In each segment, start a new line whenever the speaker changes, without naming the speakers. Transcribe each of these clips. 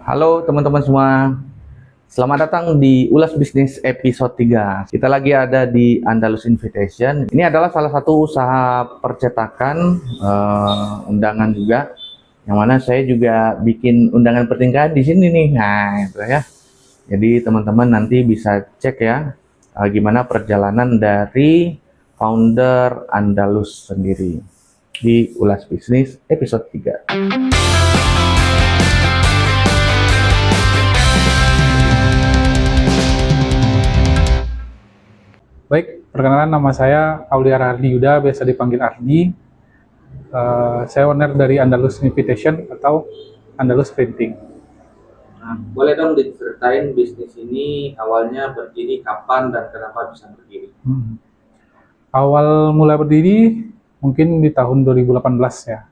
Halo teman-teman semua, selamat datang di Ulas Bisnis episode 3. Kita lagi ada di Andalus Invitation. Ini adalah salah satu usaha percetakan undangan juga, yang mana saya juga bikin undangan pernikahan di sini nih. Nah, itu ya. Jadi teman-teman nanti bisa cek ya gimana perjalanan dari founder Andalus sendiri di Ulas Bisnis episode 3.
Baik, perkenalan, nama saya Aulia Ardi Yuda, biasa dipanggil Ardi. Saya owner dari Andalus Invitation atau Andalus Printing.
Nah, boleh dong diceritain bisnis ini awalnya berdiri kapan dan kenapa bisa berdiri?
Awal mulai berdiri mungkin di tahun 2018 ya.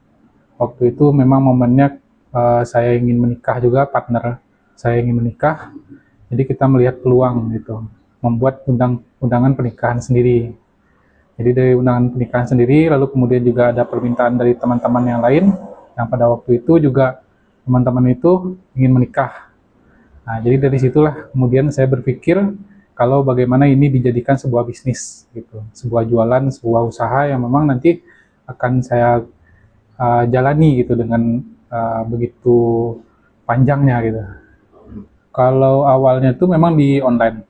Waktu itu memang momennya saya ingin menikah juga, partner saya ingin menikah. Jadi kita melihat peluang gitu, membuat undangan pernikahan sendiri. Jadi dari undangan pernikahan sendiri, lalu kemudian juga ada permintaan dari teman-teman yang lain, yang pada waktu itu juga teman-teman itu ingin menikah. Nah, jadi dari situlah kemudian saya berpikir kalau bagaimana ini dijadikan sebuah bisnis, gitu, sebuah jualan, sebuah usaha yang memang nanti akan saya jalani gitu dengan begitu panjangnya gitu. Kalau awalnya itu memang di online,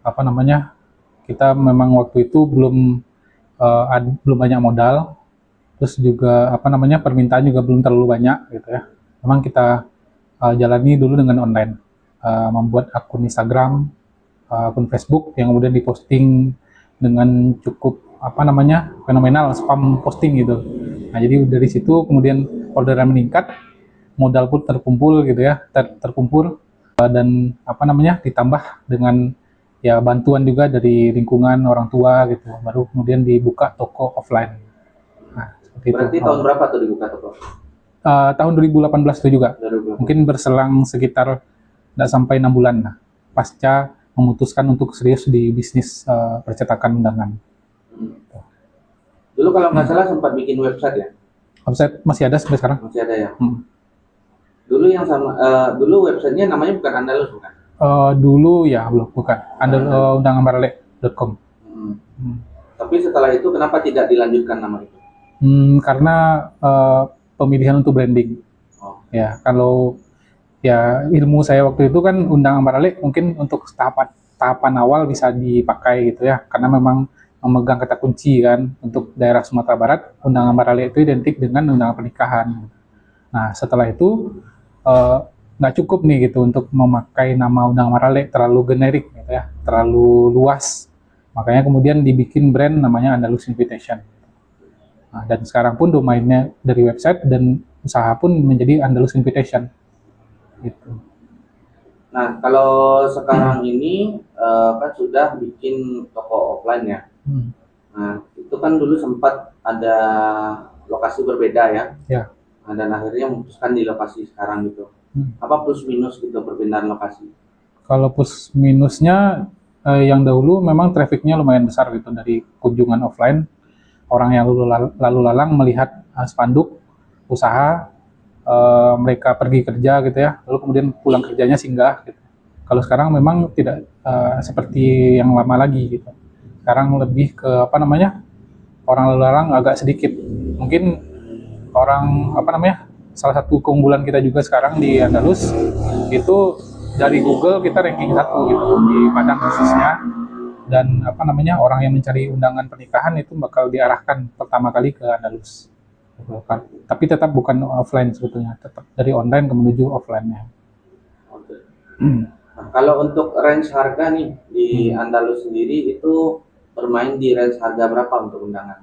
apa namanya? Kita memang waktu itu belum banyak modal, terus juga apa namanya, permintaan juga belum terlalu banyak gitu ya. Memang kita jalani dulu dengan online, membuat akun Instagram, akun Facebook yang kemudian diposting dengan cukup apa namanya, fenomenal, spam posting gitu. Nah, jadi dari situ kemudian orderan meningkat, modal pun terkumpul gitu ya, terkumpul, dan apa namanya, ditambah dengan ya bantuan juga dari lingkungan orang tua gitu, baru kemudian dibuka toko offline. Nah, seperti
Berarti
itu.
tahun berapa tuh dibuka toko?
Tahun 2018 itu juga,
2018.
mungkin berselang sekitar tidak sampai 6 bulan lah, pasca memutuskan untuk serius di bisnis percetakan undangan.
Dulu kalau nggak salah sempat bikin website ya?
Website masih ada sampai sekarang.
Masih ada ya? Dulu yang dulu websitenya namanya bukan Andalus bukan?
Dulu ya belum, bukan. undanganbarale.com.
Tapi setelah itu kenapa tidak dilanjutkan nama itu?
Karena pemilihan untuk branding.
Oh.
Ya, kalau ya ilmu saya waktu itu kan undangan barale mungkin untuk tahapan awal bisa dipakai gitu ya, karena memang memegang kata kunci kan untuk daerah Sumatera Barat, undangan barale itu identik dengan undangan pernikahan. Nah, setelah itu nggak cukup nih gitu untuk memakai nama undangan barale, terlalu generik gitu ya, terlalu luas. Makanya kemudian dibikin brand namanya Andalus Invitation. Nah, dan sekarang pun domainnya dari website dan usaha pun menjadi Andalus Invitation. Gitu.
Nah, kalau sekarang ini kan sudah bikin toko offline ya. Nah, itu kan dulu sempat ada lokasi berbeda ya.
Ya.
Nah, dan akhirnya memutuskan di lokasi sekarang gitu. Apa plus minus gitu perpindahan lokasi?
Kalau plus minusnya, yang dahulu memang trafficnya lumayan besar gitu dari kunjungan offline, orang yang lalu lalang melihat spanduk usaha, mereka pergi kerja gitu ya, lalu kemudian pulang kerjanya singgah gitu. Kalau sekarang memang tidak seperti yang lama lagi gitu. Sekarang lebih ke apa namanya, orang lalu lalang agak sedikit. Mungkin orang apa namanya, salah satu keunggulan kita juga sekarang di Andalus itu dari Google kita ranking 1 gitu di Padang khususnya, dan apa namanya, orang yang mencari undangan pernikahan itu bakal diarahkan pertama kali ke Andalus. Tapi tetap bukan offline sebetulnya, tetap dari online ke menuju offline-nya.
Oke. Nah, kalau untuk range harga nih di Andalus sendiri itu bermain di range harga berapa untuk undangan?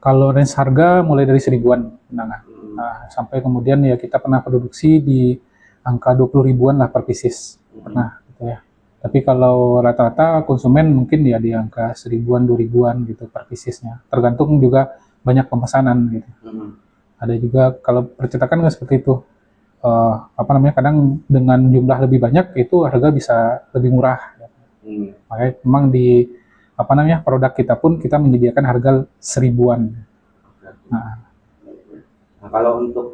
Kalau range harga mulai dari 1000-an undangan. Nah, sampai kemudian ya kita pernah produksi di angka 20 ribuan lah per pieces. Pernah gitu ya. Tapi kalau rata-rata konsumen mungkin ya di angka 1000-an, 2000-an gitu per piecesnya. Tergantung juga banyak pemesanan gitu. Ada juga kalau percetakan nggak seperti itu. Apa namanya, kadang dengan jumlah lebih banyak itu harga bisa lebih murah. Makanya memang di apa namanya, produk kita pun kita menyediakan harga 1000-an.
Nah, kalau untuk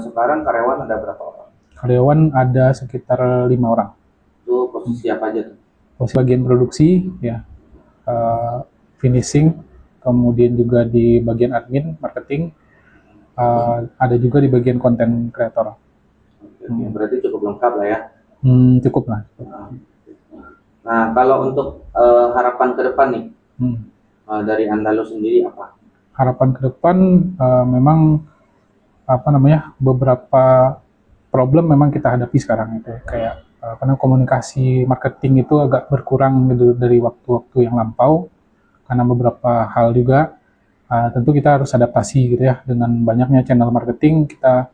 sekarang karyawan ada berapa orang?
Karyawan ada sekitar 5 orang.
Itu posisi apa aja tuh?
Posisi bagian produksi, ya, finishing, kemudian juga di bagian admin, marketing, ada juga di bagian konten kreator.
Oke, berarti cukup lengkap lah ya.
Cukup lah.
Nah, kalau untuk harapan ke depan nih,
Hmm.
dari Andalus sendiri apa?
Harapan ke depan memang beberapa problem memang kita hadapi sekarang itu kayak karena komunikasi marketing itu agak berkurang gitu dari waktu-waktu yang lampau karena beberapa hal juga tentu kita harus adaptasi gitu ya dengan banyaknya channel marketing kita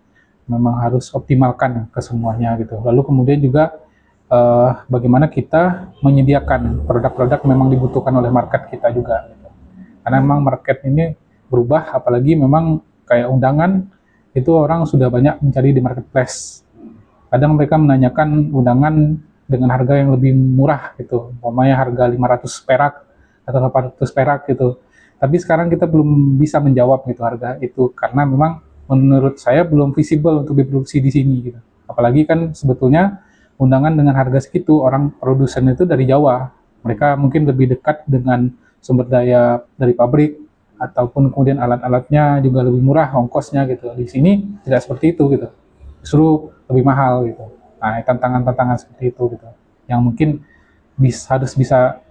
memang harus optimalkan ke semuanya gitu. Lalu kemudian juga bagaimana kita menyediakan produk-produk memang dibutuhkan oleh market kita juga gitu. Karena memang market ini berubah apalagi memang kayak undangan itu orang sudah banyak mencari di marketplace. Kadang mereka menanyakan undangan dengan harga yang lebih murah gitu, umpamanya harga 500 perak atau 800 perak gitu. Tapi sekarang kita belum bisa menjawab gitu harga itu karena memang menurut saya belum visible untuk diproduksi di sini gitu. Apalagi kan sebetulnya undangan dengan harga segitu orang produsen itu dari Jawa. Mereka mungkin lebih dekat dengan sumber daya dari pabrik ataupun kemudian alat-alatnya juga lebih murah ongkosnya gitu. Di sini tidak seperti itu gitu. Justru lebih mahal gitu. Nah, tantangan-tantangan seperti itu gitu. Yang mungkin harus bisa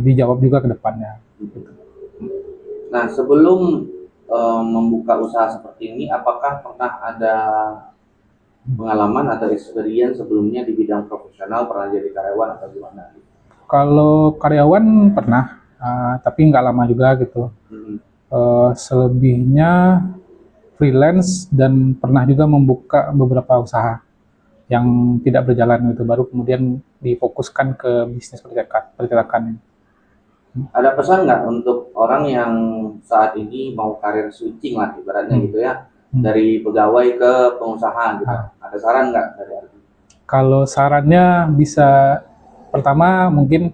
dijawab juga ke depannya. Gitu.
Nah, sebelum membuka usaha seperti ini, apakah pernah ada pengalaman atau experience sebelumnya di bidang profesional, pernah jadi karyawan atau gimana?
Kalau karyawan pernah, tapi nggak lama juga gitu. Selebihnya freelance dan pernah juga membuka beberapa usaha yang tidak berjalan gitu, baru kemudian difokuskan ke bisnis percetakan.
Ada pesan nggak untuk orang yang saat ini mau karir switching lah ibaratnya gitu ya, dari pegawai ke pengusaha gitu? Ada saran nggak dari Ardi?
Kalau sarannya bisa pertama mungkin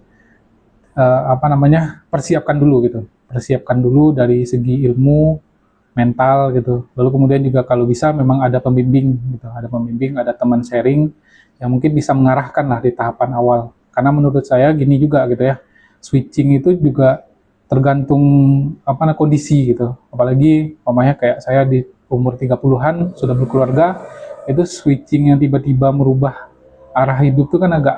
persiapkan dulu gitu, persiapkan dulu dari segi ilmu, mental gitu. Lalu kemudian juga kalau bisa memang ada pembimbing gitu, ada teman sharing yang mungkin bisa mengarahkan lah di tahapan awal. Karena menurut saya gini juga gitu ya, switching itu juga tergantung kondisi gitu. Apalagi umpamanya kayak saya di umur 30-an sudah berkeluarga, itu switching yang tiba-tiba merubah arah hidup itu kan agak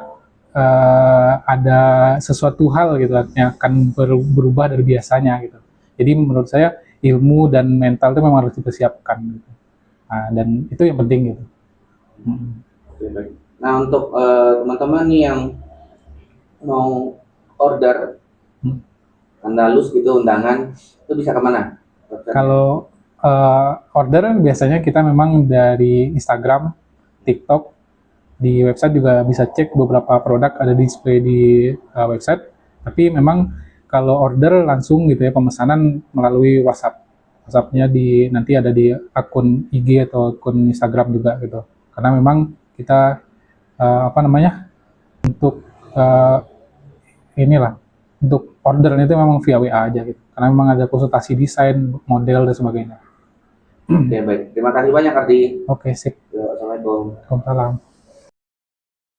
ada sesuatu hal gitu yang akan berubah dari biasanya gitu. Jadi menurut saya ilmu dan mental itu memang harus dipersiapkan gitu. Nah, dan itu yang penting gitu.
Nah, untuk teman-teman nih yang mau order Andalus gitu undangan, itu bisa kemana?
Kalau order biasanya kita memang dari Instagram, TikTok, di website juga bisa cek beberapa produk ada display di website. Tapi memang kalau order langsung gitu ya pemesanan melalui WhatsApp. WhatsApp-nya nanti ada di akun IG atau akun Instagram juga gitu. Karena memang kita untuk untuk order itu memang via WA aja gitu. Karena memang ada konsultasi desain, model dan sebagainya.
Oke, baik. Terima kasih banyak Ardi.
Oke, sip.
Assalamualaikum.
Waalaikumsalam.